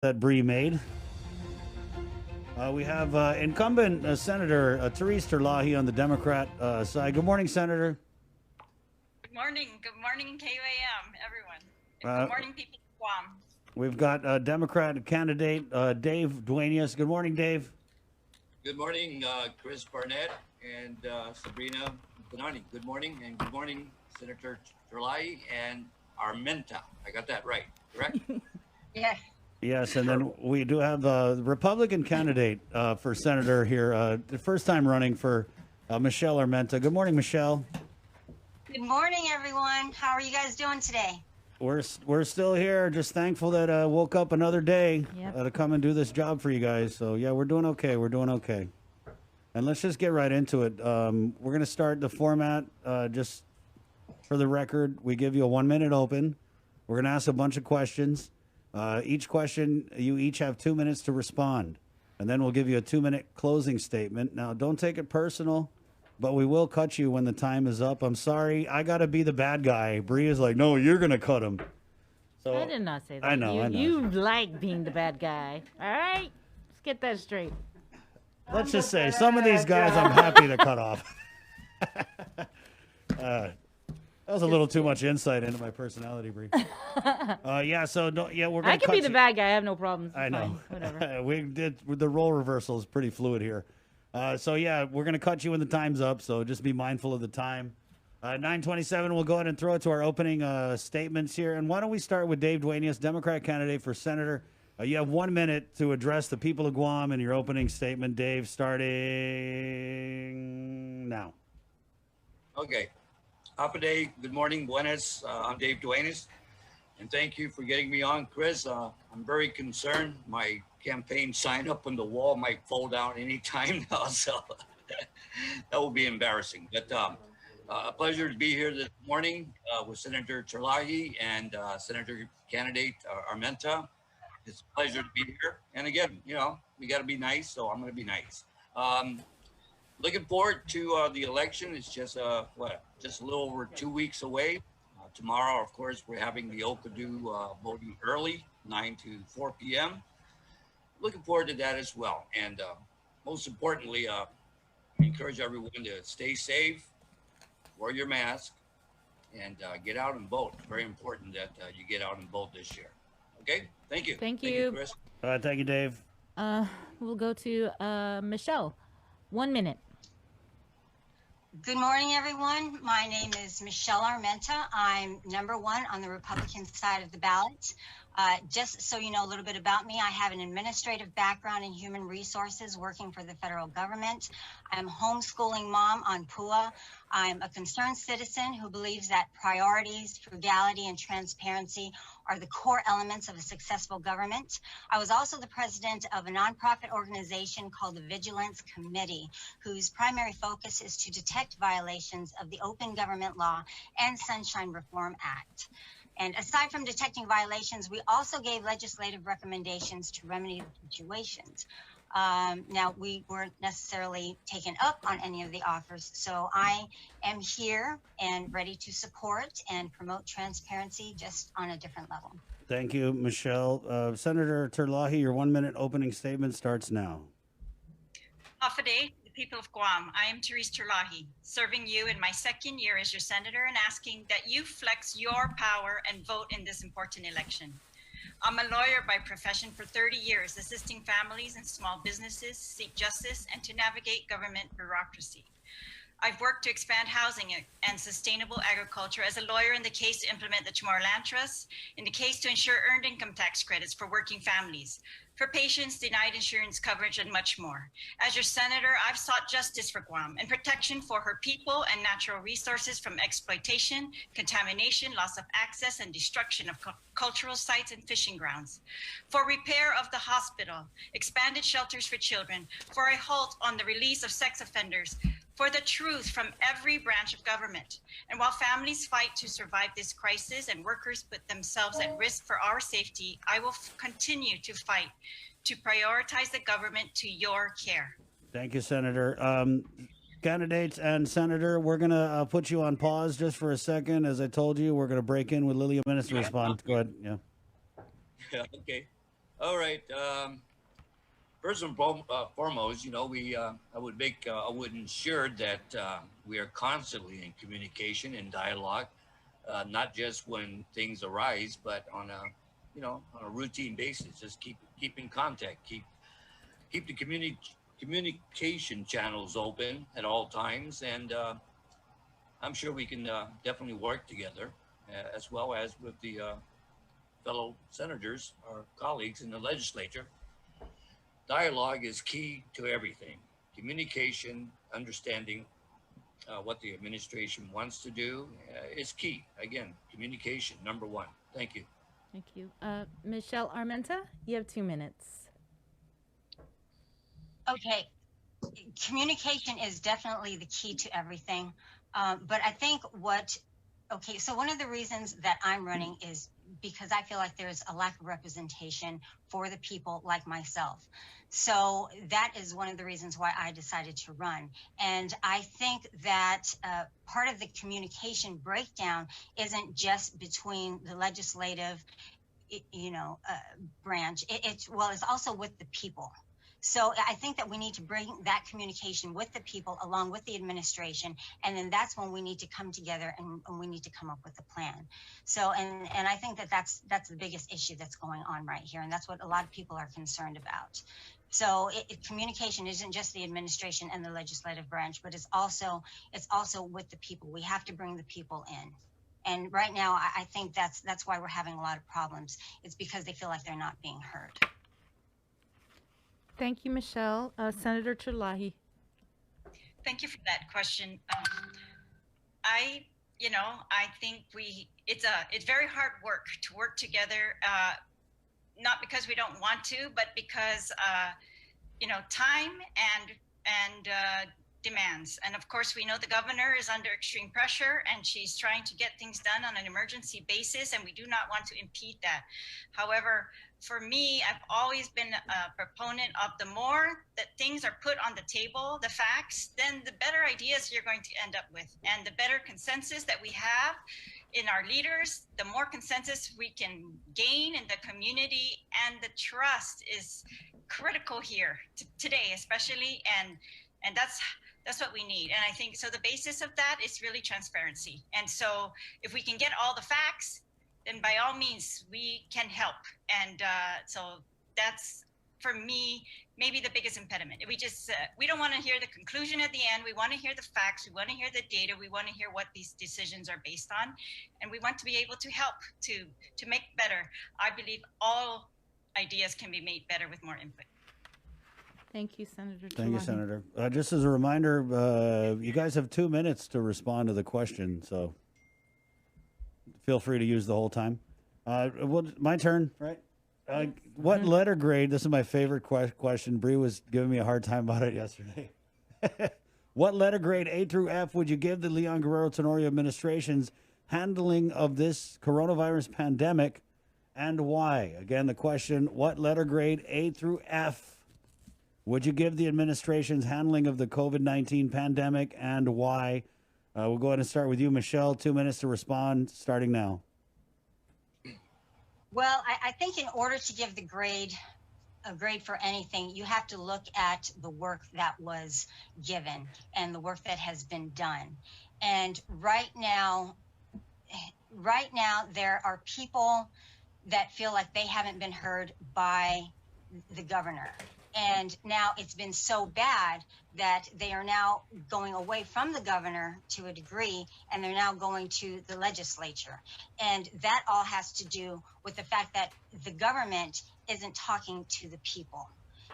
that Bree made. We have incumbent Senator Therese Terlaje on the Democrat side. Good morning, Senator. Good morning. Good morning, KUAM, everyone. Uh, Good morning, people of Guam. We've got Democrat candidate Dave Duenas. Good morning, Dave. Good morning, Chris Barnett and Sabrina Benani. Good morning, and good morning, Senator Terlaje and Armenta. I got that right, correct? Yeah. Yes, and then we do have the Republican candidate for senator here, the first time running for Michelle Armenta. Good morning, Michelle. Good morning, everyone. How are you guys doing today? We're still here. Just thankful that woke up another day to come and do this job for you guys. So yeah, we're doing okay. We're doing okay. And let's just get right into it. We're gonna start the format. Just for the record, we give you a 1 minute open. We're gonna ask a bunch of questions. Each question, you each have 2 minutes to respond, and then we'll give you a 2 minute closing statement. Now, don't take it personal, but we will cut you when the time is up. I'm sorry, I gotta be the bad guy. Bree is like, no, you're gonna cut him. So I did not say that. I know. You like being the bad guy. All right? Let's get that straight. Let's just say some of these guys I'm happy to cut off. That was a little too much insight into my personality, Bree. Yeah, so we're gonna. I can be the bad guy. I have no problems. I know. Fine. Whatever. We did the role reversal is pretty fluid here. So yeah, we're gonna cut you when the time's up. So just be mindful of the time. 9:27. We'll go ahead and throw it to our opening statements here. And why don't we start with Dave Duenas, Democrat candidate for senator. You have 1 minute to address the people of Guam in your opening statement, Dave. Starting now. Okay. Day. Good morning, Buenas. I'm Dave Duenas, and thank you for getting me on, Chris. I'm very concerned. My campaign sign up on the wall might fall down anytime now, so that will be embarrassing. But a pleasure to be here this morning with Senator Terlaje and Senator candidate Armenta. It's a pleasure to be here. And again, we got to be nice, so I'm going to be nice. Looking forward to the election. It's just just a little over 2 weeks away. Tomorrow, of course, we're having the Okadu voting early, 9 to 4 p.m. Looking forward to that as well. And most importantly, I encourage everyone to stay safe, wear your mask, and get out and vote. It's very important that you get out and vote this year. Okay? Thank you. Thank you. Thank you, Chris. Thank you, Dave. We'll go to Michelle. 1 minute. Good morning, everyone. My name is Michelle Armenta. I'm number one on the Republican side of the ballot. Just so you know a little bit about me, I have an administrative background in human resources working for the federal government. I'm a homeschooling mom on PUA. I'm a concerned citizen who believes that priorities, frugality, and transparency are the core elements of a successful government. I was also the president of a nonprofit organization called the Vigilance Committee, whose primary focus is to detect violations of the Open Government Law and Sunshine Reform Act. And aside from detecting violations, we also gave legislative recommendations to remedy the situations. Now, we weren't necessarily taken up on any of the offers, so I am here and ready to support and promote transparency just on a different level. Thank you, Michelle. Senator Terlaje, your 1 minute opening statement starts now. Day, the people of Guam. I am Therese Terlaje, serving you in my second year as your senator and asking that you flex your power and vote in this important election. I'm a lawyer by profession for 30 years, assisting families and small businesses seek justice and to navigate government bureaucracy. I've worked to expand housing and sustainable agriculture as a lawyer in the case to implement the Chamorro Land Trust, in the case to ensure earned income tax credits for working families, for patients denied insurance coverage, and much more. As your senator, I've sought justice for Guam and protection for her people and natural resources from exploitation, contamination, loss of access, and destruction of cultural sites and fishing grounds, for repair of the hospital, expanded shelters for children, for a halt on the release of sex offenders, for the truth from every branch of government. And while families fight to survive this crisis and workers put themselves at risk for our safety, I will continue to fight to prioritize the government to your care. Thank you, Senator. Candidates and Senator, we're going to put you on pause just for a second. As I told you, we're going to break in with Lily a minute to respond. Go ahead. Yeah. Yeah, okay. All right. First and foremost, you know, I would ensure that we are constantly in communication and dialogue, not just when things arise, but on a, you know, on a routine basis. Just keep in contact, keep the communication channels open at all times, and I'm sure we can definitely work together, as well as with the fellow senators, our colleagues in the legislature. Dialogue is key to everything. Communication, understanding what the administration wants to do is key. Again, communication, number one. Thank you. Thank you. Michelle Armenta, you have 2 minutes. Okay, communication is definitely the key to everything. But I think okay, so one of the reasons that I'm running is because I feel like there's a lack of representation for the people like myself. So that is one of the reasons why I decided to run. And I think that part of the communication breakdown isn't just between the legislative, branch. It's also with the people. So I think that we need to bring that communication with the people along with the administration. And then that's when we need to come together and we need to come up with a plan. So, and I think that that's the biggest issue that's going on right here. And that's what a lot of people are concerned about. So communication isn't just the administration and the legislative branch, but it's also with the people. We have to bring the people in. And right now, I think that's why we're having a lot of problems. It's because they feel like they're not being heard. Thank you, Michelle. Senator Terlaje. Thank you for that question. I think it's very hard work to work together, not because we don't want to, but because, time and demands. And of course, we know the governor is under extreme pressure and she's trying to get things done on an emergency basis, and we do not want to impede that. However, for me, I've always been a proponent of the more that things are put on the table, the facts, then the better ideas you're going to end up with. And the better consensus that we have in our leaders, the more consensus we can gain in the community, and the trust is critical here today, especially. And that's what we need. And I think, so the basis of that is really transparency. And so if we can get all the facts, then by all means, we can help. And so that's, for me, maybe the biggest impediment. We don't want to hear the conclusion at the end. We want to hear the facts. We want to hear the data. We want to hear what these decisions are based on. And we want to be able to help to make better. I believe all ideas can be made better with more input. Thank you, Senator Terlaje. Thank you, Senator. Just as a reminder, you guys have 2 minutes to respond to the question, so feel free to use the whole time. My turn, right? What letter grade, this is my favorite question. Bree was giving me a hard time about it yesterday. What letter grade, A through F, would you give the Leon Guerrero Tenorio administration's handling of this coronavirus pandemic, and why? Again, the question, what letter grade, A through F, would you give the administration's handling of the COVID-19 pandemic, and why? We'll go ahead and start with you, Michelle. 2 minutes to respond, starting now. Well, I think in order to give a grade for anything, you have to look at the work that was given and the work that has been done. And right now, there are people that feel like they haven't been heard by the governor. And now it's been so bad that they are now going away from the governor to a degree, and they're now going to the legislature. And that all has to do with the fact that the government isn't talking to the people.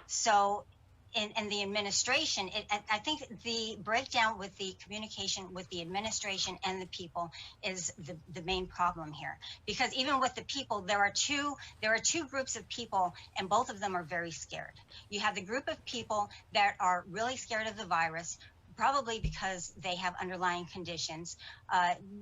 So in the administration, I think the breakdown with the communication with the administration and the people is the main problem here. Because even with the people, there are two groups of people, and both of them are very scared. You have the group of people that are really scared of the virus, probably because they have underlying conditions,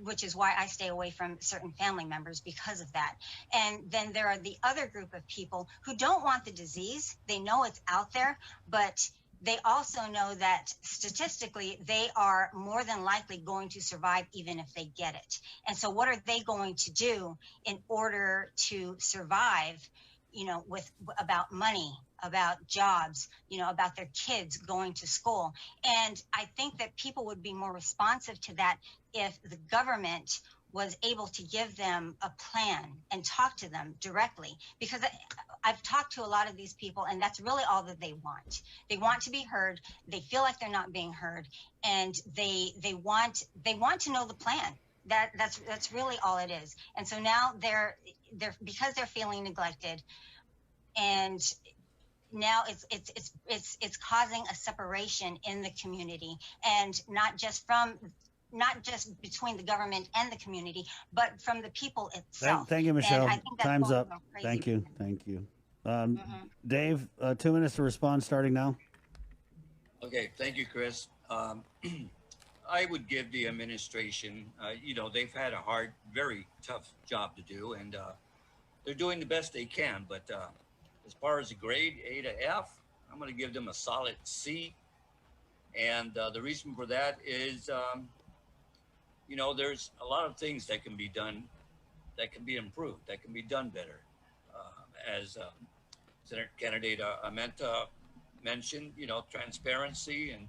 which is why I stay away from certain family members because of that. And then there are the other group of people who don't want the disease. They know it's out there, but they also know that statistically they are more than likely going to survive even if they get it. And so what are they going to do in order to survive, with about money, about jobs, about their kids going to school. And I think that people would be more responsive to that if the government was able to give them a plan and talk to them directly, because I've talked to a lot of these people, and that's really all that they want. They want to be heard. They feel like they're not being heard, and they want to know the plan. That's really all it is. And so now they're because they're feeling neglected, and now it's causing a separation in the community, and not just between the government and the community, but from the people itself. Thank you, Michelle. And I think that's Time's going up. crazy. Thank you. Thank you. Dave, 2 minutes to respond starting now. Okay, thank you, Chris. I would give the administration, they've had a hard, very tough job to do, and they're doing the best they can. But as far as the grade A to F, I'm going to give them a solid C. And the reason for that is, there's a lot of things that can be done, that can be improved, that can be done better. As Senator candidate Armenta mentioned, transparency and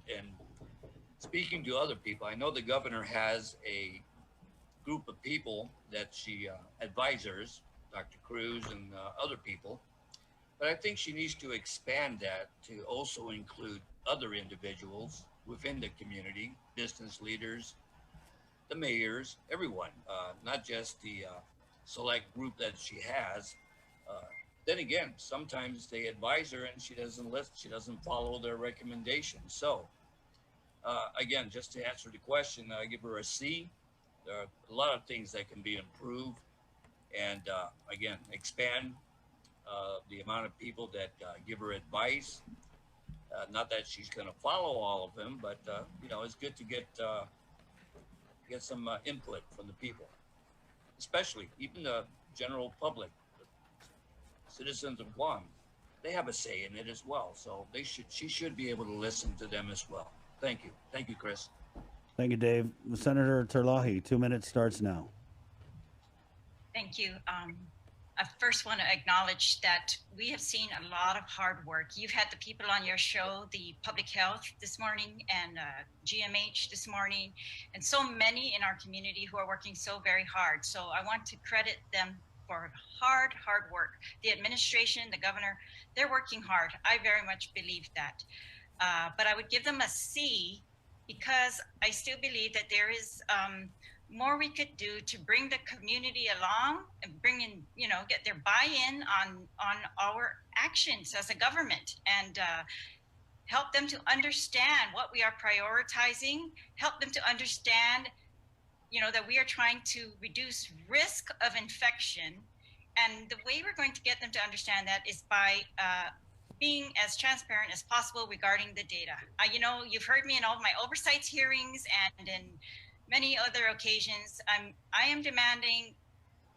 speaking to other people. I know the governor has a group of people that she advisors, Dr. Cruz and other people, but I think she needs to expand that to also include other individuals within the community, business leaders, the mayors, everyone, not just the select group that she has. Then again, sometimes they advise her and she doesn't listen, she doesn't follow their recommendations. So again, just to answer the question, I give her a C. There are a lot of things that can be improved, and again, expand the amount of people that give her advice. Not that she's going to follow all of them, but it's good to get some input from the people, especially even the general public, citizens of Guam. They have a say in it as well, so she should be able to listen to them as well. Thank you, Chris. Thank you, Dave. Senator Terlaje, 2 minutes starts now. Thank you. I first want to acknowledge that we have seen a lot of hard work. You've had the people on your show, the public health this morning and GMH this morning, and so many in our community who are working so very hard. So I want to credit them for hard work. The administration, the governor, they're working hard. I very much believe that. But I would give them a C because I still believe that there is more we could do to bring the community along and bring in, get their buy-in on our actions as a government, and help them to understand what we are prioritizing, help them to understand, that we are trying to reduce risk of infection. And the way we're going to get them to understand that is by being as transparent as possible regarding the data. You've heard me in all of my oversight hearings and in many other occasions. I am demanding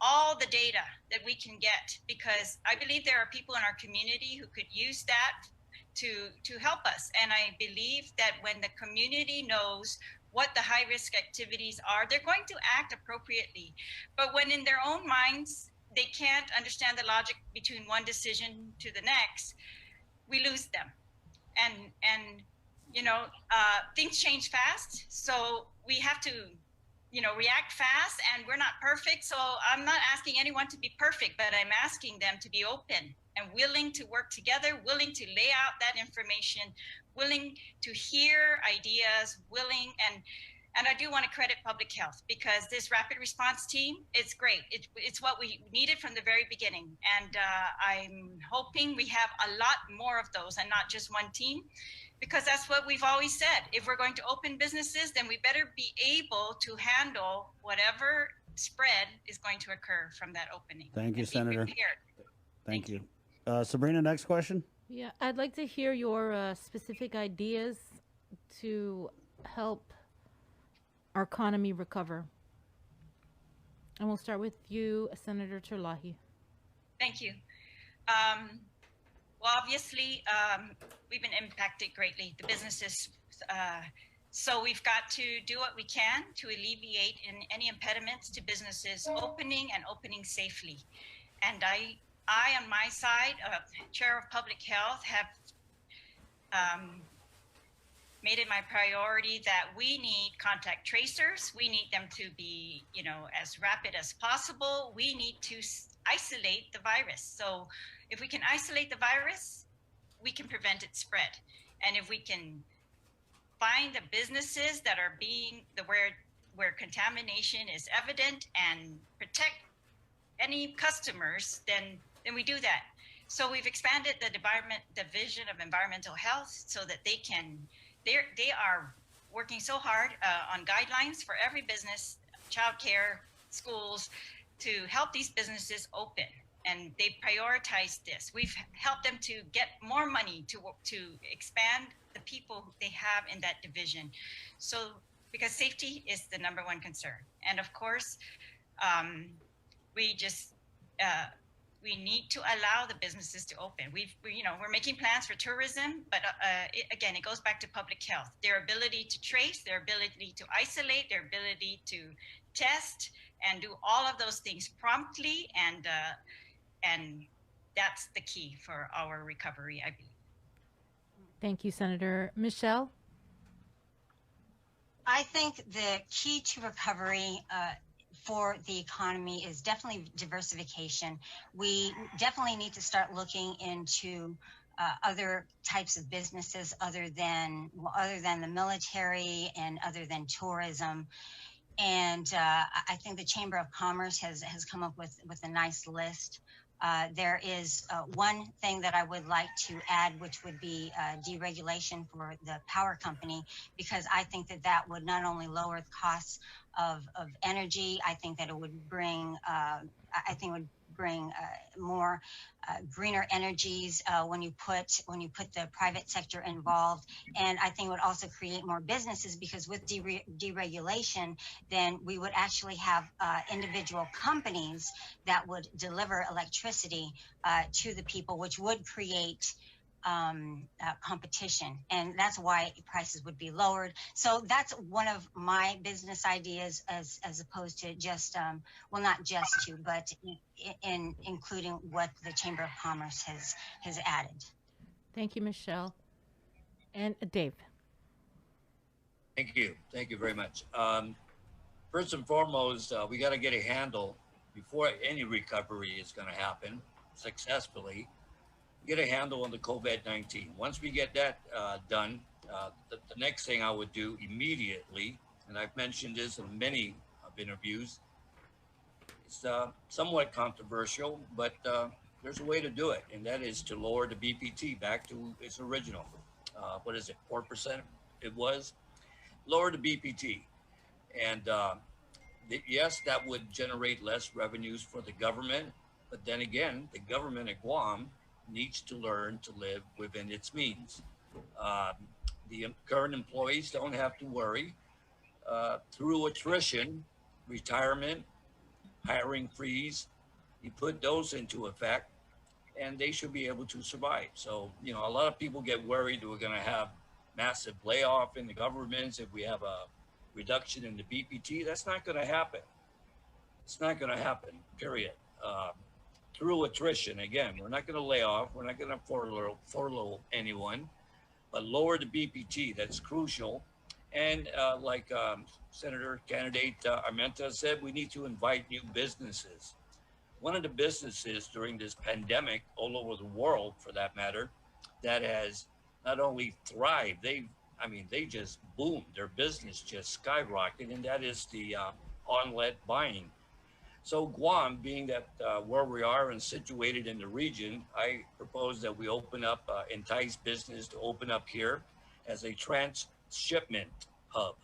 all the data that we can get, because I believe there are people in our community who could use that to help us. And I believe that when the community knows what the high risk activities are, they're going to act appropriately. But when in their own minds, they can't understand the logic between one decision to the next, we lose them. And things change fast. So we have to, react fast, and we're not perfect. So I'm not asking anyone to be perfect, but I'm asking them to be open and willing to work together, willing to lay out that information, willing to hear ideas, and I do want to credit public health, because this rapid response team, it's great. It's what we needed from the very beginning. And I'm hoping we have a lot more of those and not just one team, because that's what we've always said. If we're going to open businesses, then we better be able to handle whatever spread is going to occur from that opening. Thank you, Senator. Thank you. Sabrina, next question. Yeah, I'd like to hear your specific ideas to help our economy recover. And we'll start with you, Senator Terlaje. Thank you. Well, obviously, we've been impacted greatly, the businesses. So we've got to do what we can to alleviate any impediments to businesses opening and opening safely. And I, on my side, Chair of Public Health, have made it my priority that we need contact tracers. We need them to be, as rapid as possible. We need to isolate the virus. So if we can isolate the virus, we can prevent its spread. And if we can find the businesses that are where contamination is evident and protect any customers, then we do that. So we've expanded the Division of Environmental Health so that they are working so hard on guidelines for every business, childcare, schools, to help these businesses open. And they prioritize this. We've helped them to get more money to expand the people they have in that division. So because safety is the number one concern. And of course, we need to allow the businesses to open. We're making plans for tourism, but again, it goes back to public health. Their ability to trace, their ability to isolate, their ability to test, and do all of those things promptly, and that's the key for our recovery, I believe. Thank you, Senator. Michelle? I think the key to recovery for the economy is definitely diversification. We definitely need to start looking into other types of businesses other than the military and other than tourism. And I think the Chamber of Commerce has come up with a nice list. There is one thing that I would like to add, which would be deregulation for the power company, because I think that would not only lower the costs of energy, I think that it would bring more greener energies when you put the private sector involved. And I think it would also create more businesses, because with deregulation, then we would actually have individual companies that would deliver electricity to the people, which would create competition, and that's why prices would be lowered. So that's one of my business ideas, as opposed to just not just to, but in including what the Chamber of Commerce has added. Thank you, Michelle. And Dave. Thank you very much. First and foremost, we got to get a handle before any recovery is going to happen successfully. Get a handle on the COVID-19. Once we get that done, the next thing I would do immediately, and I've mentioned this in many interviews, it's somewhat controversial, but there's a way to do it, and that is to lower the BPT back to its original. What is it, 4%? It was. Lower the BPT. And yes, that would generate less revenues for the government, but then again, the government at Guam needs to learn to live within its means. The current employees don't have to worry. Through attrition, retirement, hiring freeze, you put those into effect, and they should be able to survive. So, a lot of people get worried that we're going to have massive layoff in the governments if we have a reduction in the BPT. That's not going to happen. It's not going to happen, period. Through attrition, again, we're not going to lay off, we're not going to furlough anyone, but lower the BPT. That's crucial. And like Senator candidate Armenta said, we need to invite new businesses. One of the businesses during this pandemic, all over the world for that matter, that has not only thrived, they just boomed, their business just skyrocketed, and that is the on-let buying. So Guam, being that where we are and situated in the region, I propose that we open up, entice business to open up here as a transshipment hub.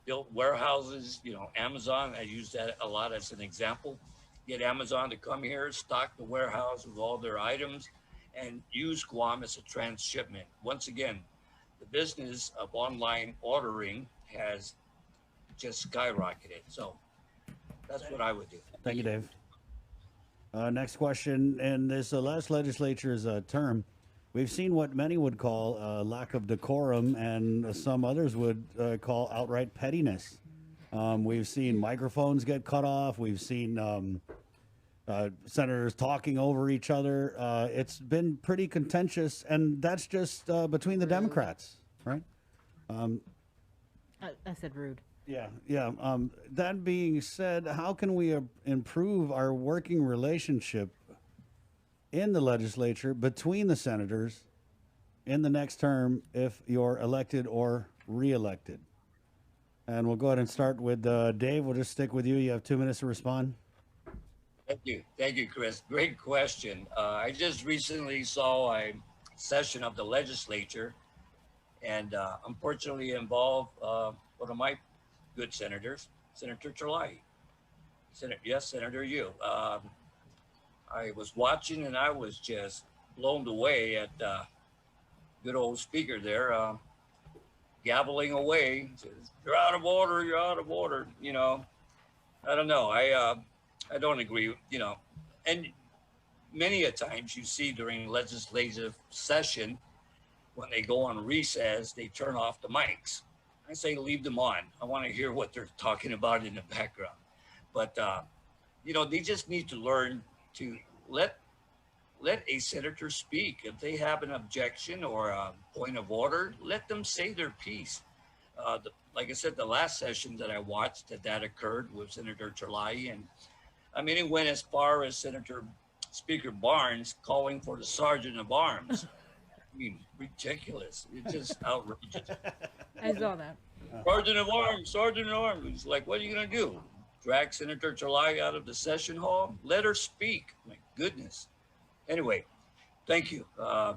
Built warehouses, Amazon, I use that a lot as an example. Get Amazon to come here, stock the warehouse with all their items, and use Guam as a transshipment. Once again, the business of online ordering has just skyrocketed. So that's what I would do. Thank you, Dave. Next question. In this last legislature's term, we've seen what many would call lack of decorum, and some others would call outright pettiness. We've seen microphones get cut off. We've seen senators talking over each other. It's been pretty contentious, and that's just between the Democrats, right? I said rude. Yeah, yeah. That being said, how can we improve our working relationship in the legislature between the senators in the next term if you're elected or reelected? And we'll go ahead and start with Dave. We'll just stick with you. You have 2 minutes to respond. Thank you, Chris. Great question. I just recently saw a session of the legislature, and unfortunately involved one of my good senators, Senator Terlaje. Yes, Senator, you. I was watching and I was just blown away at good old speaker there, gabbling away. Says, "You're out of order. You're out of order." You know, I don't know. I don't agree. You know, and many a times you see during legislative session when they go on recess, they turn off the mics. I say leave them on. I want to hear what they're talking about in the background. But you know, they just need to learn to let a senator speak. If they have an objection or a point of order, let them say their piece. Like I said, the last session that I watched that occurred with Senator Terlaje, and I mean, it went as far as Speaker Barnes calling for the sergeant of arms. I mean, ridiculous. It's just outrageous. I saw that. Sergeant of arms, sergeant of arms. It's like, what are you going to do? Drag Senator Terlaje out of the session hall? Let her speak. My goodness. Anyway, thank you. I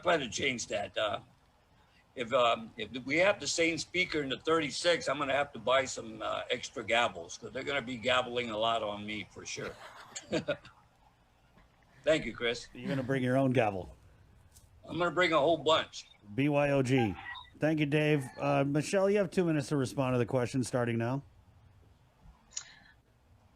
plan to change that. If we have the same speaker in the 36, I'm going to have to buy some extra gavels because they're going to be gaveling a lot on me for sure. Thank you, Chris. You're going to bring your own gavel. I'm going to bring a whole bunch. BYOG. Thank you, Dave. Michelle, you have 2 minutes to respond to the question starting now.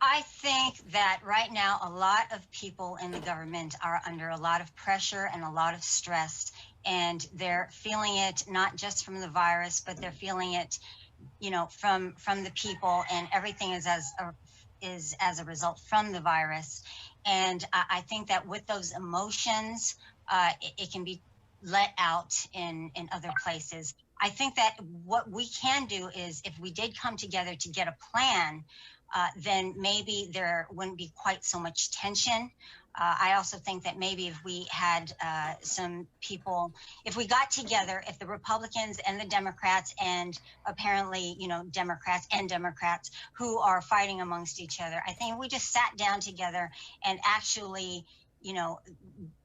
I think that right now a lot of people in the government are under a lot of pressure and a lot of stress, and they're feeling it not just from the virus, but they're feeling it, you know, from the people, and everything is as a result from the virus. And I think that with those emotions, it can be let out in other places. I think that what we can do is, if we did come together to get a plan, then maybe there wouldn't be quite so much tension. I also think that maybe if we had some people, if we got together, if the Republicans and the Democrats, and apparently, you know, Democrats who are fighting amongst each other, I think we just sat down together and actually, you know,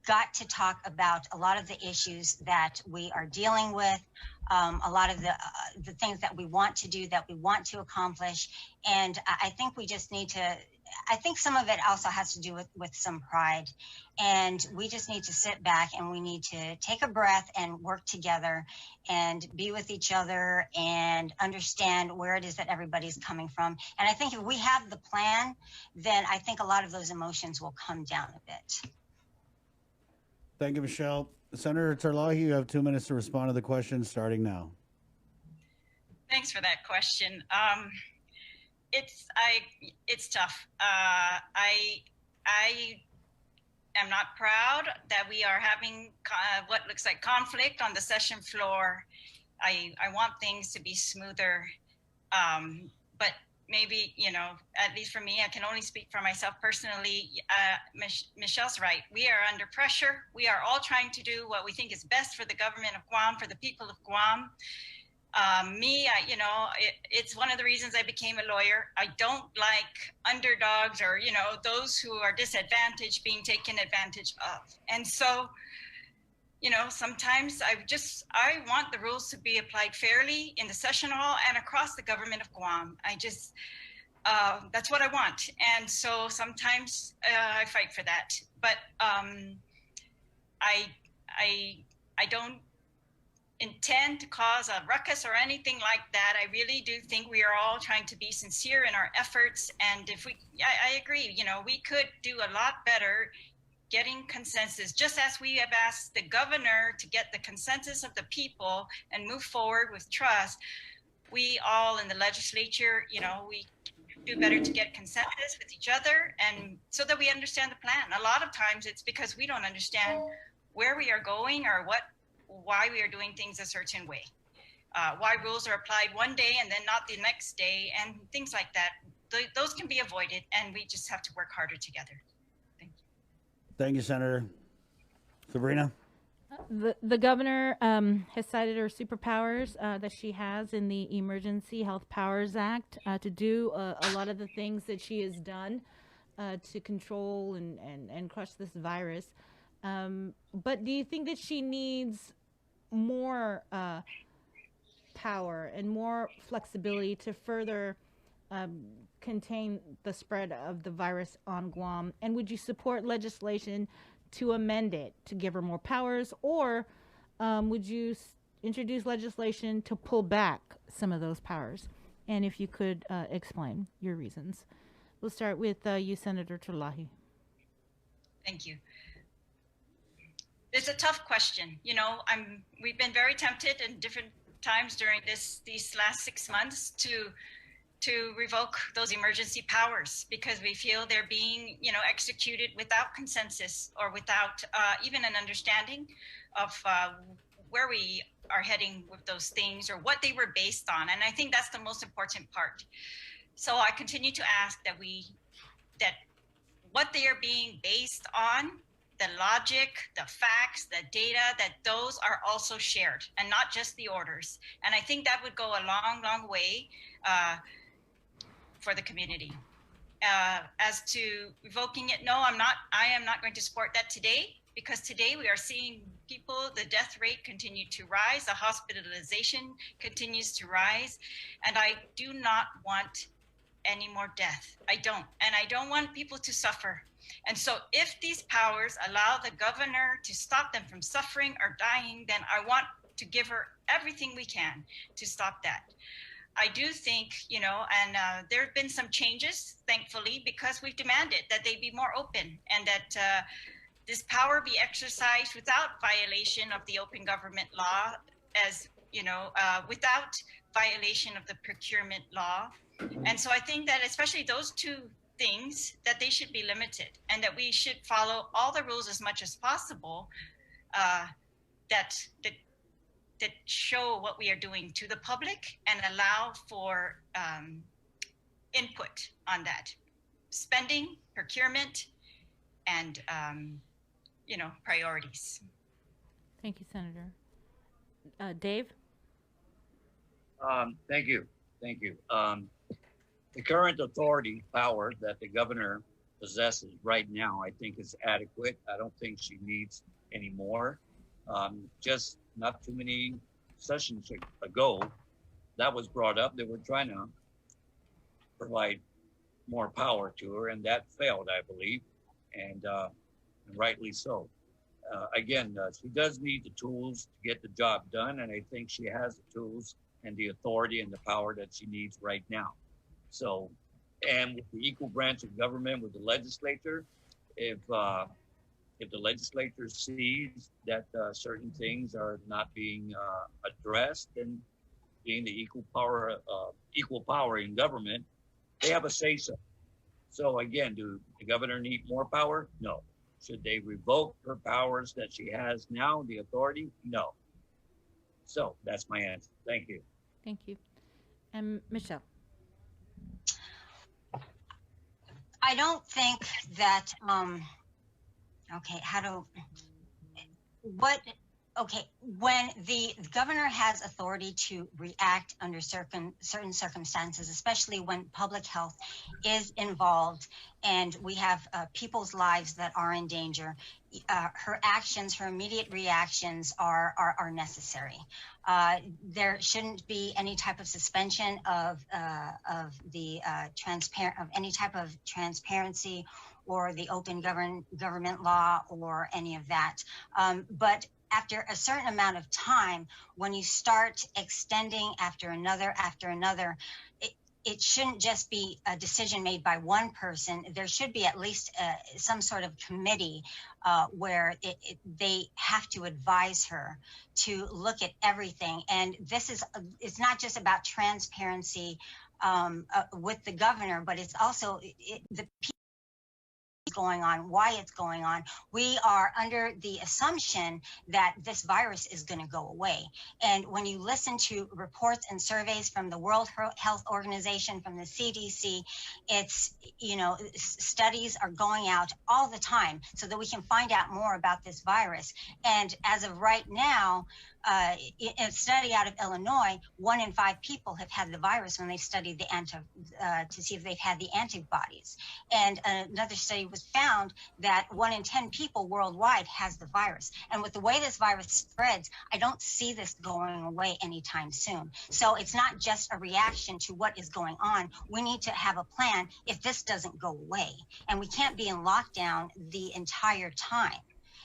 got to talk about a lot of the issues that we are dealing with, a lot of the things that we want to do, that we want to accomplish. And I think we just need to, I think some of it also has to do with some pride. And we just need to sit back and we need to take a breath and work together and be with each other and understand where it is that everybody's coming from. And I think if we have the plan, then I think a lot of those emotions will come down a bit. Thank you, Michelle. Senator Terlaje, you have 2 minutes to respond to the question starting now. Thanks for that question. It's tough. I am not proud that we are having what looks like conflict on the session floor. I want things to be smoother, but maybe, you know, at least for me, I can only speak for myself personally. Michelle's right. We are under pressure. We are all trying to do what we think is best for the government of Guam, for the people of Guam. You know, it's one of the reasons I became a lawyer. I don't like underdogs or, you know, those who are disadvantaged being taken advantage of. And so, you know, sometimes I want the rules to be applied fairly in the session hall and across the government of Guam. That's what I want. And so sometimes I fight for that. But I don't intend to cause a ruckus or anything like that. I really do think we are all trying to be sincere in our efforts. And I agree, you know, we could do a lot better getting consensus, just as we have asked the governor to get the consensus of the people and move forward with trust. We all in the legislature, you know, we do better to get consensus with each other, and so that we understand the plan. A lot of times it's because we don't understand where we are going or why we are doing things a certain way. Why rules are applied one day and then not the next day, and things like that. Those can be avoided, and we just have to work harder together. Thank you. Thank you, Senator. Sabrina? The governor has cited her superpowers that she has in the Emergency Health Powers Act to do a lot of the things that she has done to control and crush this virus. But do you think that she needs more power and more flexibility to further contain the spread of the virus on Guam? And would you support legislation to amend it to give her more powers, or would you introduce legislation to pull back some of those powers? And if you could explain your reasons. We'll start with you, Senator Terlaje. Thank you. It's a tough question. You know, we've been very tempted in different times during these last 6 months to revoke those emergency powers, because we feel they're being, you know, executed without consensus or without even an understanding of where we are heading with those things or what they were based on. And I think that's the most important part. So I continue to ask that what they are being based on, the logic, the facts, the data, that those are also shared and not just the orders. And I think that would go a long, long way for the community. As to revoking it, no, I am not going to support that today, because today we are seeing people, the death rate continue to rise, the hospitalization continues to rise, and I do not want any more death. I don't, and I don't want people to suffer. And so if these powers allow the governor to stop them from suffering or dying, then I want to give her everything we can to stop that. I do think, you know, and there have been some changes, thankfully, because we've demanded that they be more open and that this power be exercised without violation of the open government law, as, you know, without violation of the procurement law. And so I think that especially those two things, that they should be limited, and that we should follow all the rules as much as possible that show what we are doing to the public and allow for input on that spending, procurement, and you know, priorities. Thank you, Senator. Dave? Thank you. The current authority power that the governor possesses right now, I think, is adequate. I don't think she needs any more. Just not too many sessions ago, that was brought up. They were trying to provide more power to her, and that failed, I believe, and rightly so. Again, she does need the tools to get the job done, and I think she has the tools and the authority and the power that she needs right now. So, and with the equal branch of government, with the legislature, if the legislature sees that certain things are not being addressed, then being the equal power in government, they have a say-so. So again, do the governor need more power? No. Should they revoke her powers that she has now, the authority? No. So that's my answer. Thank you. Thank you. And Michelle? I don't think that, when the governor has authority to react under certain circumstances, especially when public health is involved and we have people's lives that are in danger, her actions, her immediate reactions are necessary. There shouldn't be any type of suspension of any type of transparency or the open government law or any of that. But after a certain amount of time, when you start extending after another, it shouldn't just be a decision made by one person. There should be at least some sort of committee where they have to advise her to look at everything. And it's not just about transparency with the governor, but it's also the going on, why it's going on. We are under the assumption that this virus is going to go away. And when you listen to reports and surveys from the World Health Organization, from the CDC, it's, studies are going out all the time so that we can find out more about this virus. And as of right now, a study out of Illinois, 1 in 5 people have had the virus when they studied to see if they've had the antibodies. And another study was found that 1 in 10 people worldwide has the virus. And with the way this virus spreads, I don't see this going away anytime soon. So it's not just a reaction to what is going on. We need to have a plan if this doesn't go away. And we can't be in lockdown the entire time,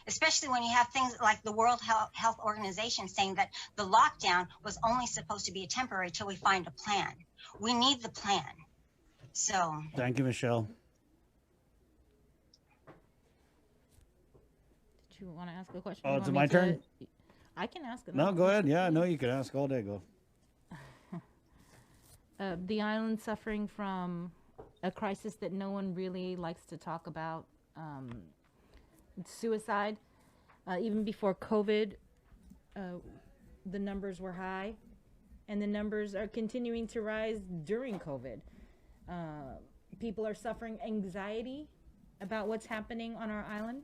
especially when you have things like the World Health Organization saying that the lockdown was only supposed to be a temporary till we find a plan. We need the plan. So. Thank you, Michelle. Did you want to ask a question? Oh, is it my turn? I can ask it. No, go ahead. Yeah, no, you can ask all day. Go. The island suffering from a crisis that no one really likes to talk about. Suicide. Even before COVID, the numbers were high, and the numbers are continuing to rise during COVID. People are suffering anxiety about what's happening on our island.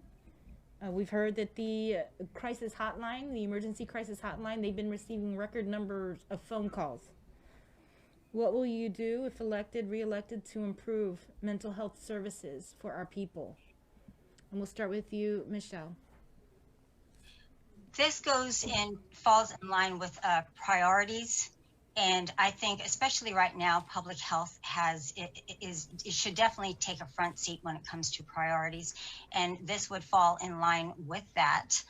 We've heard that the crisis hotline, the emergency crisis hotline, they've been receiving record numbers of phone calls. What will you do if elected, re-elected, to improve mental health services for our people? And we'll start with you, Michelle. This falls in line with priorities. And I think, especially right now, public health it should definitely take a front seat when it comes to priorities. And this would fall in line with that.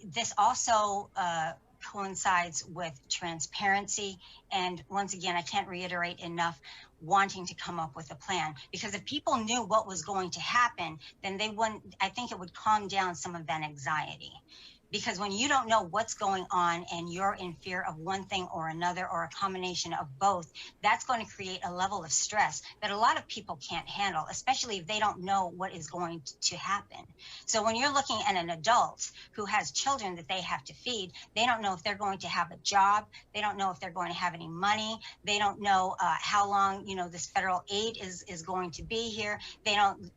This also coincides with transparency. And once again, I can't reiterate enough, wanting to come up with a plan, because if people knew what was going to happen, then I think it would calm down some of that anxiety. Because when you don't know what's going on and you're in fear of one thing or another, or a combination of both, that's going to create a level of stress that a lot of people can't handle, especially if they don't know what is going to happen. So when you're looking at an adult who has children that they have to feed, they don't know if they're going to have a job. They don't know if they're going to have any money. They don't know how long, this federal aid is going to be here. They don't,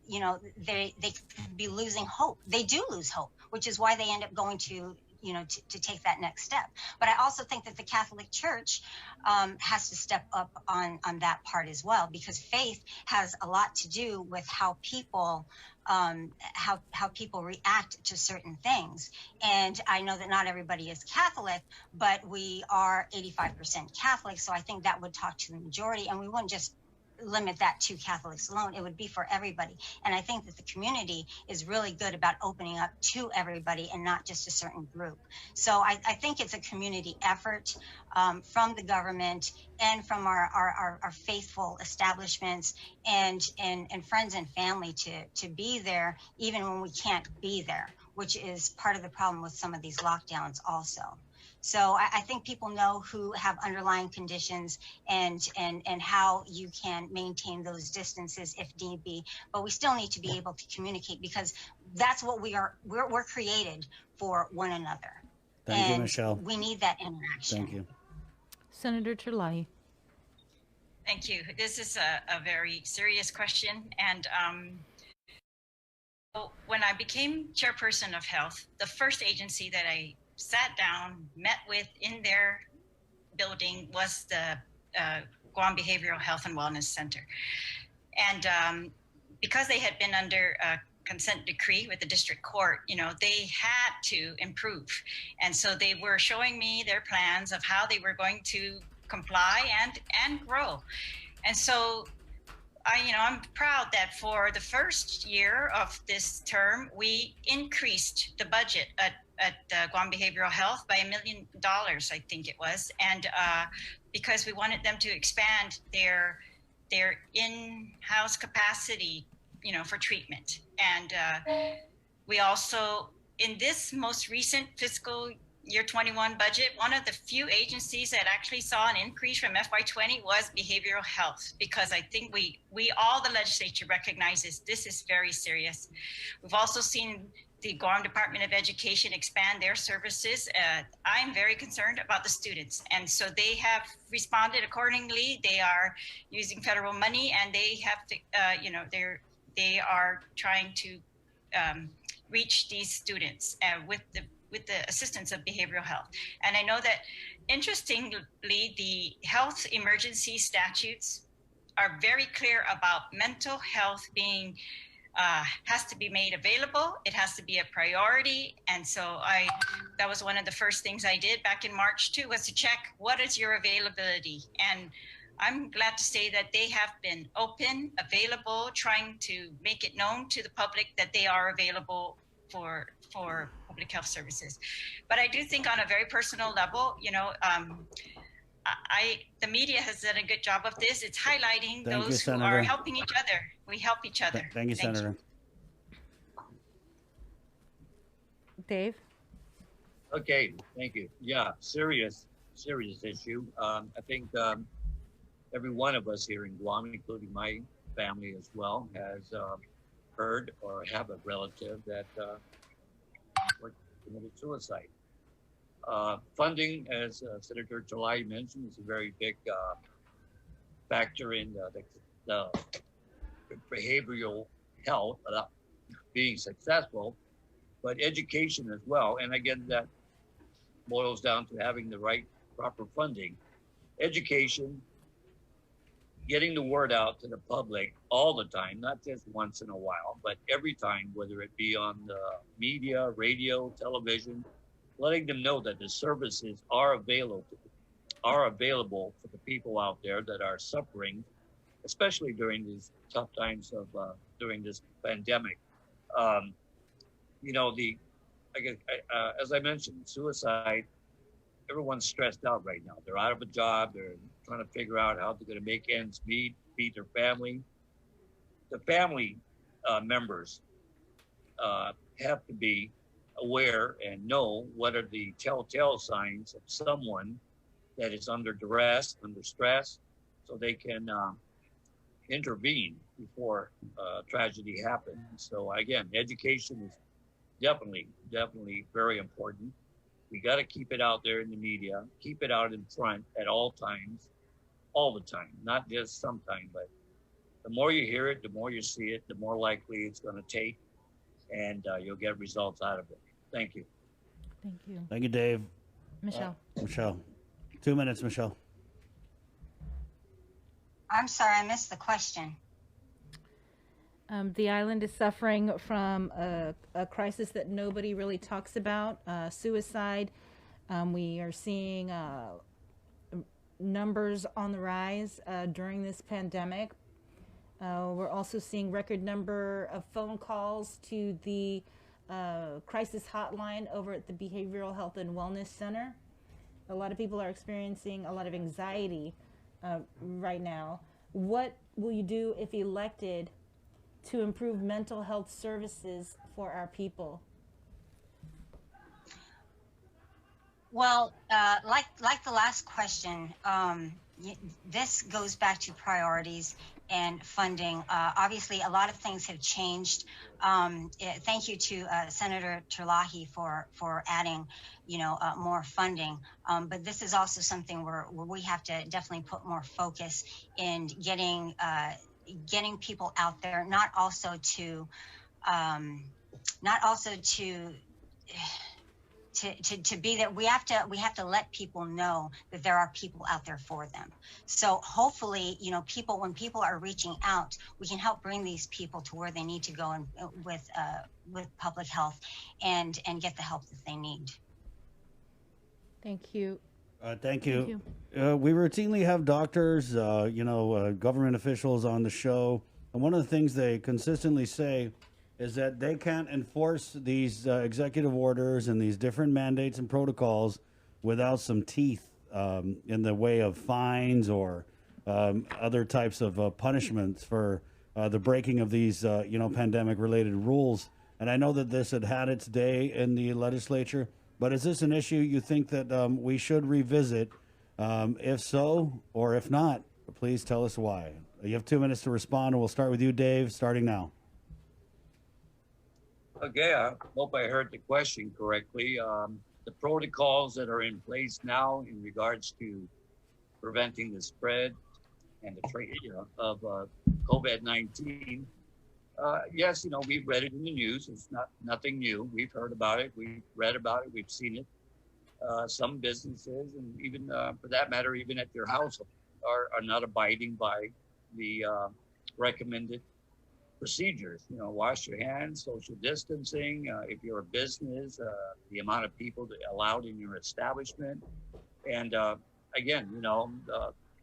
they could be losing hope. They do lose hope, which is why they end up going to take that next step. But I also think that the Catholic Church has to step up on that part as well, because faith has a lot to do with how people react to certain things. And I know that not everybody is Catholic, but we are 85% Catholic. So I think that would talk to the majority, and we wouldn't just limit that to Catholics alone. It would be for everybody. And I think that the community is really good about opening up to everybody and not just a certain group. So I think it's a community effort from the government and from our faithful establishments and friends and family to be there even when we can't be there, which is part of the problem with some of these lockdowns also. So I think people know who have underlying conditions and how you can maintain those distances if need be. But we still need to be able to communicate, because that's what we're created for one another. Thank you, Michelle. We need that interaction. Thank you. Senator Terlaje. Thank you. This is a very serious question. And when I became chairperson of health, the first agency that I sat down, met with in their building was the Guam Behavioral Health and Wellness Center. And because they had been under a consent decree with the district court, they had to improve. And so they were showing me their plans of how they were going to comply and grow. And so I'm proud that for the first year of this term, we increased the budget at Guam Behavioral Health by $1 million, I think it was, and because we wanted them to expand their in-house capacity, for treatment. And we also, in this most recent fiscal year 21 budget, one of the few agencies that actually saw an increase from FY20 was behavioral health, because I think we all, the legislature, recognizes this is very serious. We've also seen the Guam Department of Education expand their services. I'm very concerned about the students, and so they have responded accordingly. They are using federal money, and they have to, they are trying to reach these students with the assistance of behavioral health. And I know that, interestingly, the health emergency statutes are very clear about mental health being has to be made available. It has to be a priority. And so that was one of the first things I did back in March too, was to check what is your availability. And I'm glad to say that they have been open, available, trying to make it known to the public that they are available for public health services. But I do think on a very personal level, the media has done a good job of this. It's highlighting those who are helping each other. We help each other. Thank you, Senator. Dave? Okay, thank you. Yeah, serious issue. I think every one of us here in Guam, including my family as well, has heard or have a relative that committed suicide. Funding, as Senator Terlaje mentioned, is a very big factor in the behavioral health being successful, but education as well. And again, that boils down to having the right, proper funding. Education, getting the word out to the public all the time, not just once in a while, but every time, whether it be on the media, radio, television, letting them know that the services are available for the people out there that are suffering, especially during these tough times of during this pandemic. As I mentioned, suicide, everyone's stressed out right now. They're out of a job. They're trying to figure out how they're going to make ends meet, feed their family. The family members have to be aware and know what are the telltale signs of someone that is under duress, under stress, so they can intervene before tragedy happens. So again, education is definitely very important. We got to keep it out there in the media, keep it out in front at all times, all the time, not just sometime, but the more you hear it, the more you see it, the more likely it's going to take, and you'll get results out of it. Thank you. Thank you. Thank you, Dave. Michelle. Michelle. 2 minutes, Michelle. I'm sorry, I missed the question. The island is suffering from a crisis that nobody really talks about, suicide. We are seeing numbers on the rise during this pandemic. We're also seeing record number of phone calls to the crisis hotline over at the Behavioral Health and Wellness Center. A lot of people are experiencing a lot of anxiety right now. What will you do if elected to improve mental health services for our people? Well, like the last question, this goes back to priorities and funding. Obviously, a lot of things have changed. Thank you to Senator Terlaje for adding, more funding. But this is also something where we have to definitely put more focus in getting people out there, not also to be that we have to let people know that there are people out there for them. So hopefully, when people are reaching out, we can help bring these people to where they need to go and with public health and get the help that they need. Thank you. Thank you. We routinely have doctors, government officials on the show. And one of the things they consistently say is that they can't enforce these executive orders and these different mandates and protocols without some teeth in the way of fines or other types of punishments for the breaking of these, pandemic-related rules. And I know that this had its day in the legislature, But is this an issue you think that we should revisit? If so, or if not, please tell us why. You have 2 minutes to respond, and we'll start with you, Dave, starting now. Okay, I hope I heard the question correctly. The protocols that are in place now in regards to preventing the spread and the trade of COVID-19. Yes, we've read it in the news. It's nothing new. We've heard about it. We've read about it. We've seen it. Some businesses, and even for that matter, even at your house, are not abiding by the recommended procedures. Wash your hands, social distancing. If you're a business, the amount of people that allowed in your establishment, and again,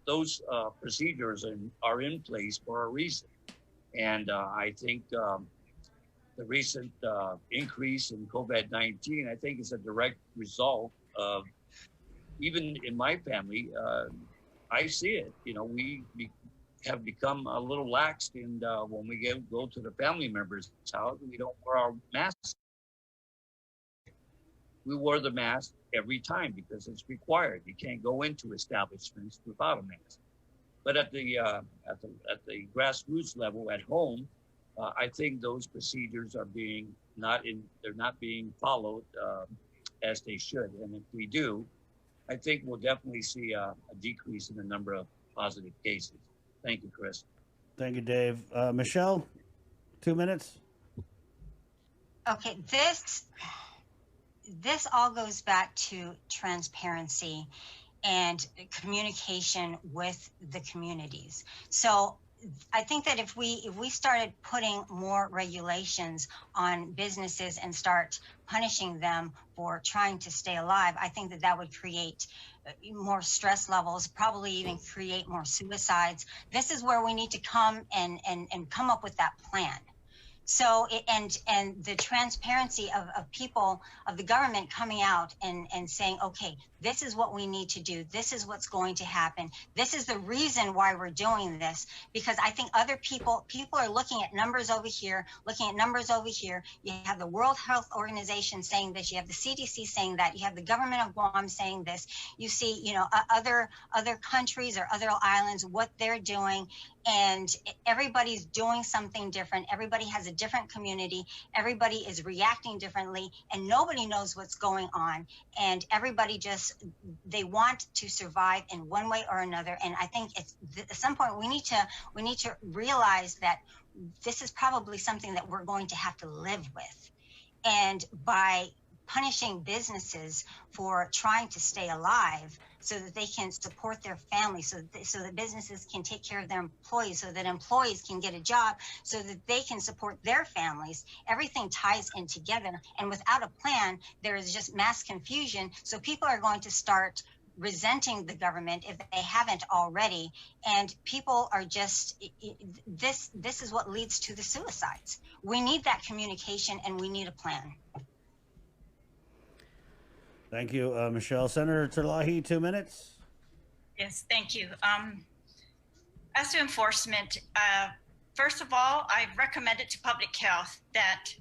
those procedures are in place for a reason. And I think the recent increase in COVID-19, I think, is a direct result of, even in my family, I see it. We have become a little laxed, and when we go to the family members' house, we don't wear our masks. We wear the mask every time because it's required. You can't go into establishments without a mask. But at the grassroots level at home, I think those procedures are they're not being followed as they should. And if we do, I think we'll definitely see a decrease in the number of positive cases. Thank you, Chris. Thank you, Dave. Michelle, 2 minutes. Okay, this all goes back to transparency and communication with the communities. So I think that if we started putting more regulations on businesses and start punishing them for trying to stay alive, I think that would create more stress levels, probably even create more suicides. This is where we need to come and come up with that plan. So, and the transparency of people, of the government coming out and saying, okay, this is what we need to do. This is what's going to happen. This is the reason why we're doing this. Because I think other people are looking at numbers over here, looking at numbers over here. You have the World Health Organization saying this. You have the CDC saying that. You have the government of Guam saying this. You see, other countries or other islands, what they're doing. And everybody's doing something different. Everybody has a different community. Everybody is reacting differently, and nobody knows what's going on. And everybody they want to survive in one way or another. And I think at some point we need to realize that this is probably something that we're going to have to live with. And by punishing businesses for trying to stay alive so that they can support their families, so that businesses can take care of their employees, so that employees can get a job, so that they can support their families. Everything ties in together. And without a plan, there is just mass confusion. So people are going to start resenting the government if they haven't already. And people are this is what leads to the suicides. We need that communication, and we need a plan. Thank you, Michelle. Senator Terlaje, 2 minutes. Yes, thank you. As to enforcement, first of all, I've recommended to public health that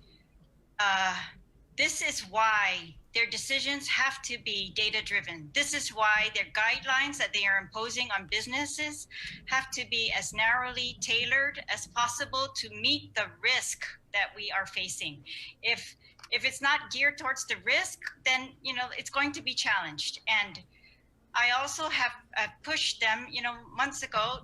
this is why their decisions have to be data-driven. This is why their guidelines that they are imposing on businesses have to be as narrowly tailored as possible to meet the risk that we are facing. If it's not geared towards the risk, then it's going to be challenged. And I also have pushed them, months ago,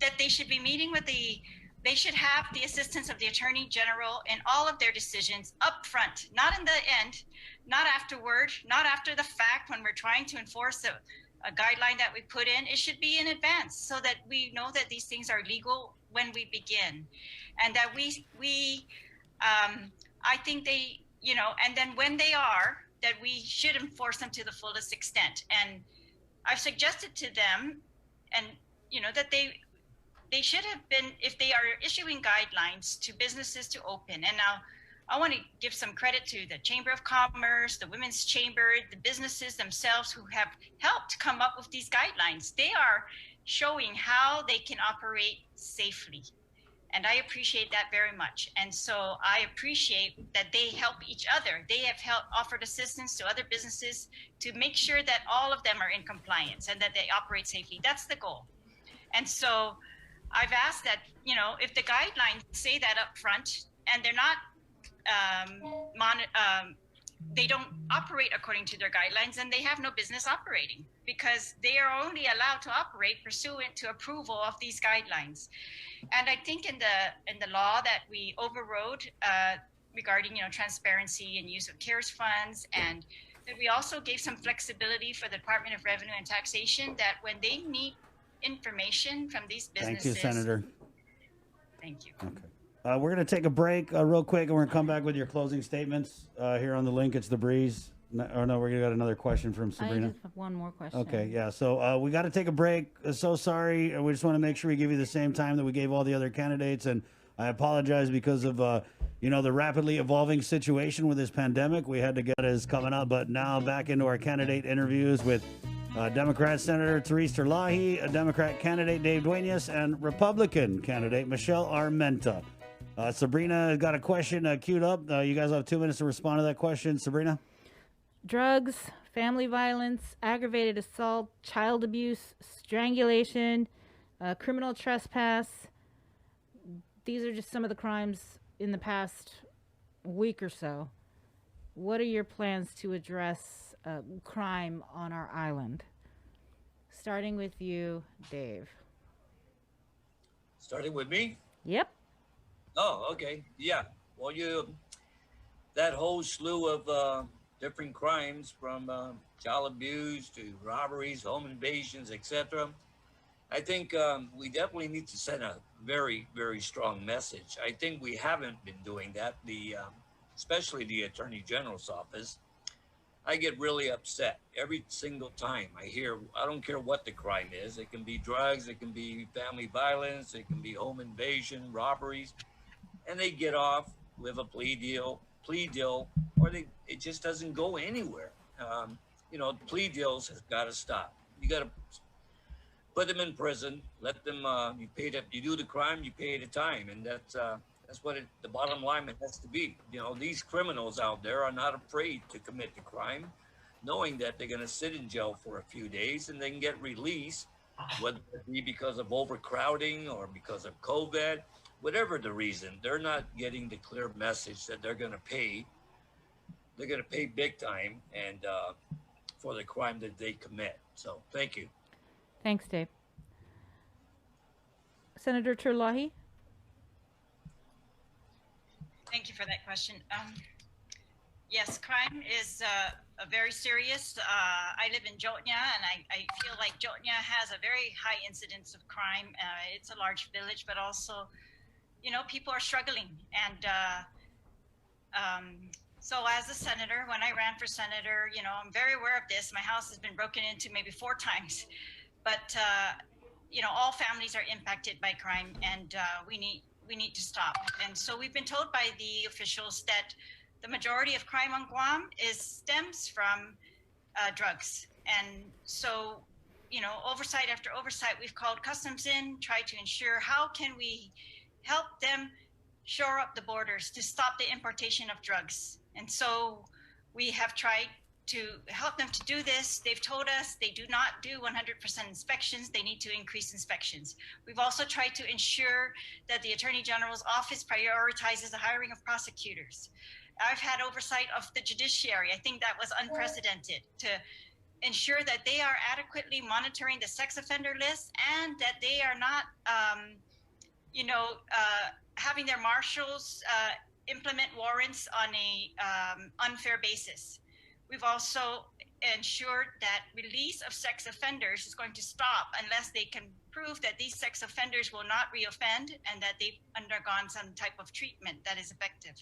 that they should be meeting with they should have the assistance of the Attorney General in all of their decisions up front, not in the end, not afterward, not after the fact when we're trying to enforce a guideline that we put in. It should be in advance so that we know that these things are legal when we begin, and that I think they, and then when they are, that we should enforce them to the fullest extent. And I've suggested to them, and that they should have been, if they are issuing guidelines to businesses to open. And now I want to give some credit to the Chamber of Commerce, the Women's Chamber, the businesses themselves who have helped come up with these guidelines. They are showing how they can operate safely. And I appreciate that very much. And so I appreciate that they help each other. They have offered assistance to other businesses to make sure that all of them are in compliance and that they operate safely. That's the goal. And so I've asked that, you know, if the guidelines say that up front and they're not, they don't operate according to their guidelines, and they have no business operating, because they are only allowed to operate pursuant to approval of these guidelines. And I think in the law that we overrode regarding, you know, transparency and use of CARES funds, and that we also gave some flexibility for the Department of Revenue and Taxation, that when they need information from these businesses. Thank you, Senator. Thank you. Okay. We're going to take a break real quick, and we're going to come back with your closing statements here on the link. It's the breeze. Or no, we're going to get another question from Sabrina. I just have one more question. Okay, yeah. So we got to take a break. So sorry. We just want to make sure we give you the same time that we gave all the other candidates. And I apologize because of, you know, the rapidly evolving situation with this pandemic. We had to get his coming up. But now back into our candidate interviews with Democrat Senator Therese Terlaje, a Democrat candidate Dave Duenas, and Republican candidate Michelle Armenta. Sabrina got a question queued up. You guys have 2 minutes to respond to that question. Sabrina? Drugs, family violence, aggravated assault, child abuse, strangulation, criminal trespass. These are just some of the crimes in the past week or so. What are your plans to address crime on our island? Starting with you, Dave. Starting with me? Yep. Oh, okay. Yeah. Well, that whole slew of different crimes, from child abuse to robberies, home invasions, etc. I think we definitely need to send a very, very strong message. I think we haven't been doing that. Especially the Attorney General's office. I get really upset every single time I hear. I don't care what the crime is. It can be drugs, it can be family violence, it can be home invasion, robberies. And they get off with a plea deal, or it just doesn't go anywhere. You know, plea deals has got to stop. You got to put them in prison, let them. You do the crime, you pay the time, and that's what the bottom line has to be. You know, these criminals out there are not afraid to commit the crime, knowing that they're going to sit in jail for a few days and then get released, whether it be because of overcrowding or because of COVID. Whatever the reason, they're not getting the clear message that they're going to pay. They're going to pay big time and for the crime that they commit. So thank you. Thanks, Dave. Senator Terlaje? Thank you for that question. Yes, crime is a very serious. I live in Jotnya, and I feel like Jotnya has a very high incidence of crime. It's a large village, but also, you know, people are struggling. And so as a senator, when I ran for senator, you know, I'm very aware of this. My house has been broken into maybe 4 times. But, you know, all families are impacted by crime, and we need to stop. And so we've been told by the officials that the majority of crime on Guam stems from drugs. And so, you know, oversight after oversight, we've called customs in, tried to ensure how can we help them shore up the borders to stop the importation of drugs. And so we have tried to help them to do this. They've told us they do not do 100% inspections. They need to increase inspections. We've also tried to ensure that the Attorney General's office prioritizes the hiring of prosecutors. I've had oversight of the judiciary. I think that was unprecedented, to ensure that they are adequately monitoring the sex offender list, and that they are not, you know, having their marshals implement warrants on a unfair basis. We've also ensured that release of sex offenders is going to stop unless they can prove that these sex offenders will not reoffend and that they've undergone some type of treatment that is effective.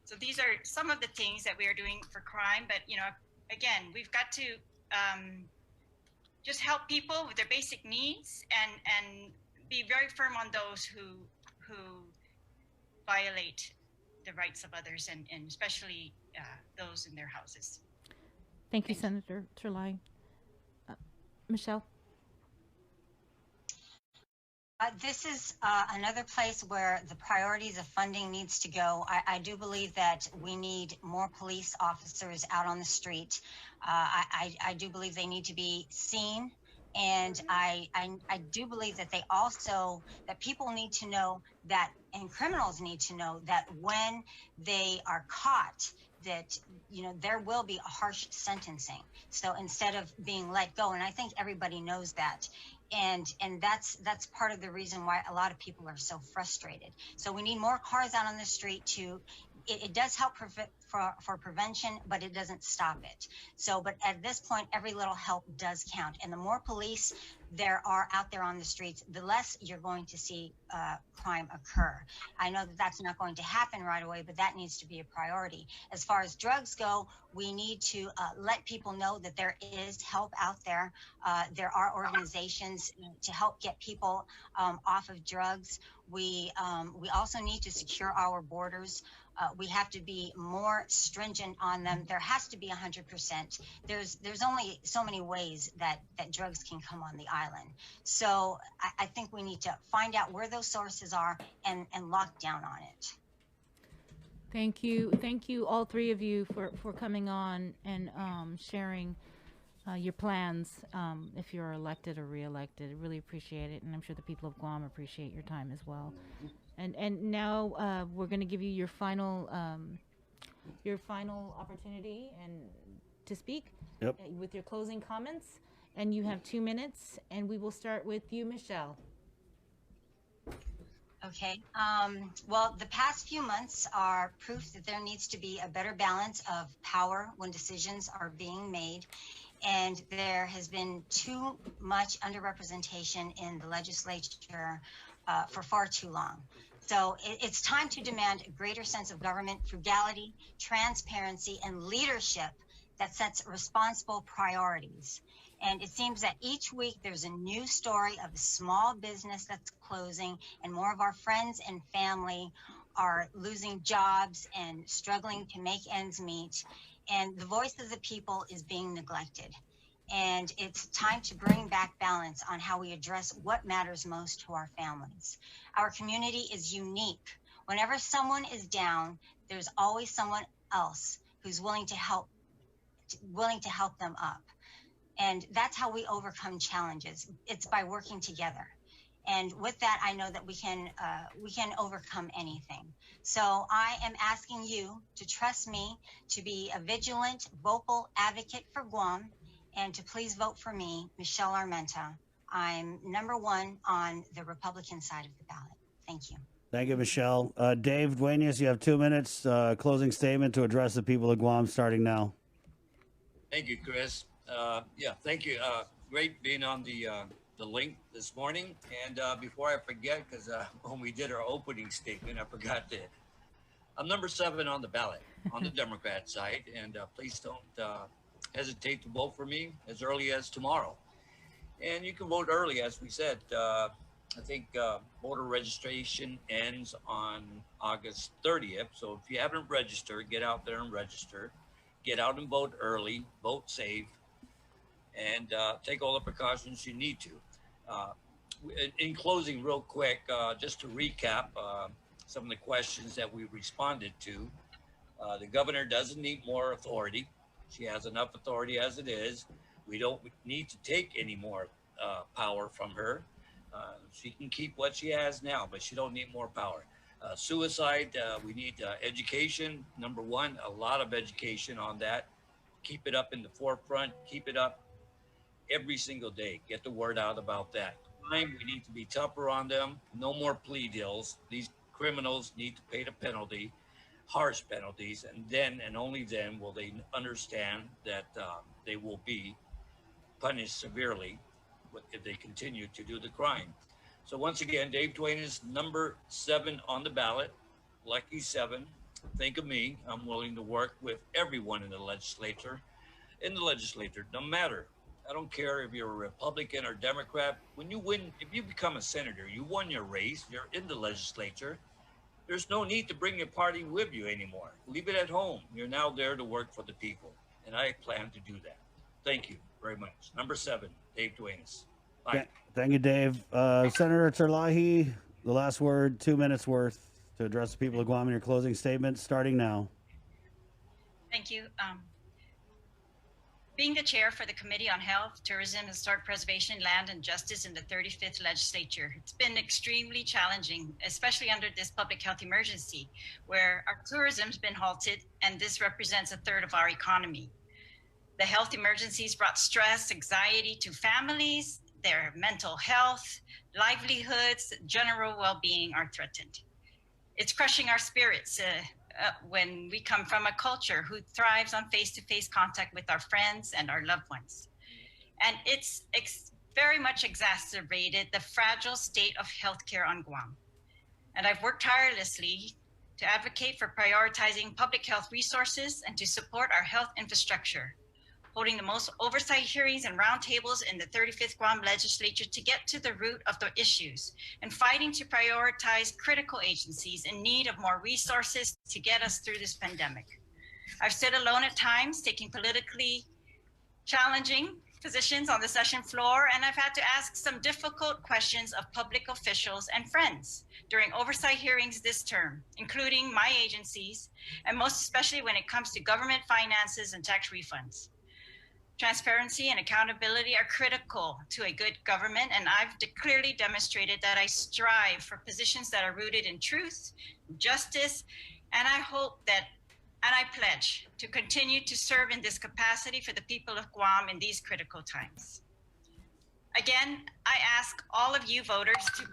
So these are some of the things that we are doing for crime. But, you know, again, we've got to just help people with their basic needs and be very firm on those who violate the rights of others, and especially those in their houses. Thank you, Senator Terlaje. Michelle? This is another place where the priorities of funding needs to go. I do believe that we need more police officers out on the street. I do believe they need to be seen. And I do believe that that people need to know that, and criminals need to know that when they are caught, that, there will be a harsh sentencing. So instead of being let go, and I think everybody knows that, and that's part of the reason why a lot of people are so frustrated. So we need more cars out on the street to it does help for prevention, but it doesn't stop it. So, but at this point, every little help does count. And the more police there are out there on the streets, the less you're going to see crime occur. I know that that's not going to happen right away, but that needs to be a priority. As far as drugs go, we need to let people know that there is help out there. There are organizations to help get people off of drugs. We also need to secure our borders. We have to be more stringent on them. There has to be 100%. There's only so many ways that drugs can come on the island. So I think we need to find out where those sources are and lock down on it. Thank you, all three of you, for coming on and sharing your plans. If you're elected or reelected, I really appreciate it, and I'm sure the people of Guam appreciate your time as well. And now we're going to give you your final opportunity and to speak. Yep. With your closing comments, and you have 2 minutes, and we will start with you, Michelle. Okay. Well, the past few months are proof that there needs to be a better balance of power when decisions are being made. And there has been too much underrepresentation in the legislature for far too long. So it's time to demand a greater sense of government frugality, transparency, and leadership that sets responsible priorities. And it seems that each week there's a new story of a small business that's closing, and more of our friends and family are losing jobs and struggling to make ends meet. And the voice of the people is being neglected. And it's time to bring back balance on how we address what matters most to our families. Our community is unique. Whenever someone is down, there's always someone else who's willing to help them up. And that's how we overcome challenges. It's by working together. And with that, I know that we can overcome anything. So I am asking you to trust me to be a vigilant, vocal advocate for Guam, and to please vote for me, Michelle Armenta. I'm #1 on the Republican side of the ballot. Thank you. Thank you, Michelle. Dave Duenas, you have 2 minutes, closing statement to address the people of Guam starting now. Thank you, Chris. Thank you. Great being on the link this morning. And before I forget, because when we did our opening statement, I forgot that I'm #7 on the ballot on the Democrat side. And please don't hesitate to vote for me as early as tomorrow. And you can vote early, as we said. I think voter registration ends on August 30th. So if you haven't registered, get out there and register. Get out and vote early, vote safe, and take all the precautions you need to. In closing, real quick, just to recap some of the questions that we responded to, the governor doesn't need more authority. She has enough authority as it is. We don't need to take any more power from her. She can keep what she has now, but she don't need more power. Suicide, we need education. #1, a lot of education on that. Keep it up in the forefront. Keep it up every single day. Get the word out about that. Crime, we need to be tougher on them. No more plea deals. These criminals need to pay the penalty, harsh penalties, and then and only then will they understand that they will be punished severely if they continue to do the crime. So once again, Dave Duane is #7 on the ballot. Lucky 7. Think of me. I'm willing to work with everyone in the legislature. No matter. I don't care if you're a Republican or Democrat. When you win, if you become a senator, you won your race. You're in the legislature. There's no need to bring your party with you anymore. Leave it at home. You're now there to work for the people, and I plan to do that. Thank you very much. #7, Dave Duenas. Bye. Thank you, Dave. Senator Terlaje, the last word, 2 minutes worth to address the people of Guam in your closing statement, starting now. Thank you. Being the chair for the Committee on Health, Tourism, Historic Preservation, Land, and Justice in the 35th Legislature, it's been extremely challenging, especially under this public health emergency, where our tourism's been halted, and this represents a third of our economy. The health emergencies brought stress, anxiety to families, their mental health, livelihoods, general well-being are threatened. It's crushing our spirits when we come from a culture who thrives on face-to-face contact with our friends and our loved ones. And it's very much exacerbated the fragile state of healthcare on Guam. And I've worked tirelessly to advocate for prioritizing public health resources and to support our health infrastructure, holding the most oversight hearings and roundtables in the 35th Guam Legislature to get to the root of the issues, and fighting to prioritize critical agencies in need of more resources to get us through this pandemic. I've stood alone at times, taking politically challenging positions on the session floor, and I've had to ask some difficult questions of public officials and friends during oversight hearings this term, including my agencies, and most especially when it comes to government finances and tax refunds. Transparency and accountability are critical to a good government, and I've clearly demonstrated that I strive for positions that are rooted in truth, justice, and I hope that, and I pledge to continue to serve in this capacity for the people of Guam in these critical times. Again, I ask all of you voters to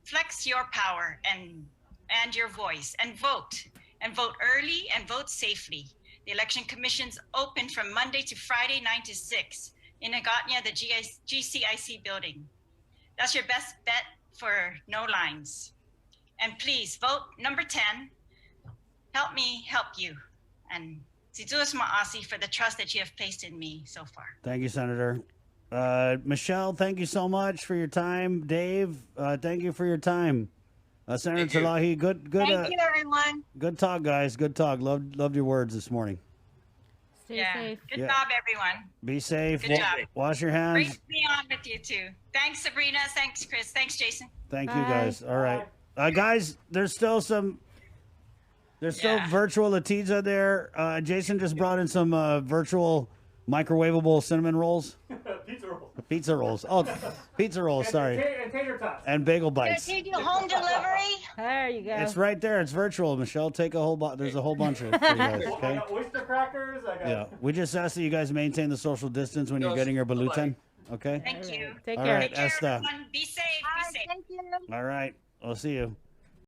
flex your power and your voice and vote early and vote safely. The Election Commission's open from Monday to Friday, 9 to 6 in Agatna, the GCIC building. That's your best bet for no lines. And please vote number 10. Help me help you. And Situas Ma'asi for the trust that you have placed in me so far. Thank you, Senator. Michelle, thank you so much for your time. Dave, thank you for your time. Senator Terlaje, good. Thank you, everyone. Good talk, guys. Good talk. Loved your words this morning. Stay safe. Good job, everyone. Be safe. Good job. Wash your hands. Great to be on with you too. Thanks, Sabrina. Thanks, Chris. Thanks, Jason. Thank you, Bye. guys. All right, guys. There's still virtual Latiza there. Jason just brought in some virtual microwavable cinnamon rolls. Pizza rolls. Oh, pizza rolls. Sorry. And tater tots. And bagel bites. Can you do home delivery? There you go. It's right there. It's virtual. Michelle, take a whole there's a whole bunch of it for you guys. I Okay. got oyster crackers. I got. Yeah. We just ask that you guys maintain the social distance when you're getting your balutan. Okay. Thank you. Take All care. right. Take care, Esta. everyone. Be safe. Bye. Be safe. Thank you. All right. We'll see you.